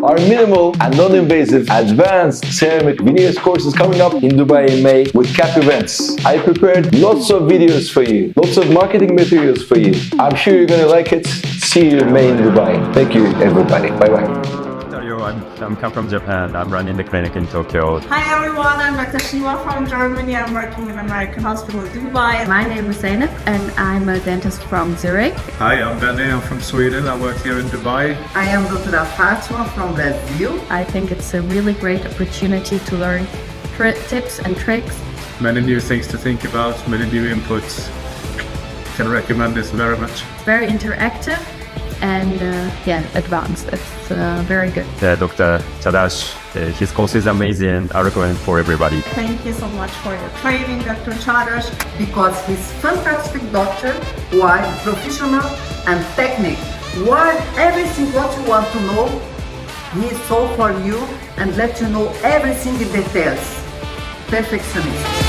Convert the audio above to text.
our minimal and non-invasive advanced ceramic veneers course is coming up in Dubai in May with CAPP events. I prepared lots of videos for you, lots of marketing materials for you. I'm sure you're gonna like it. See you in May in Dubai. Thank you, everybody. Bye-bye. I'm come from Japan. I'm running the clinic in Tokyo. Hi everyone, I'm Dr. Kışlaoğlu from Germany. I'm working in American Hospital Dubai. My name is Zeynep and I'm a dentist from Zurich. Hi, I'm Benny. I'm from Sweden. I work here in Dubai. I am Dr. Fatima from Brazil. I think it's a really great opportunity to learn tips and tricks. Many new things to think about, many new inputs. Can recommend this very much. It's very interactive and advanced. It's very good. Dr. Çağdaş, his course is amazing. I recommend for everybody. Thank you so much for your training, Dr. Çağdaş. Because he's fantastic doctor, while professional and technical. While everything what you want to know, he solve for you and let you know everything in details. Perfectionist.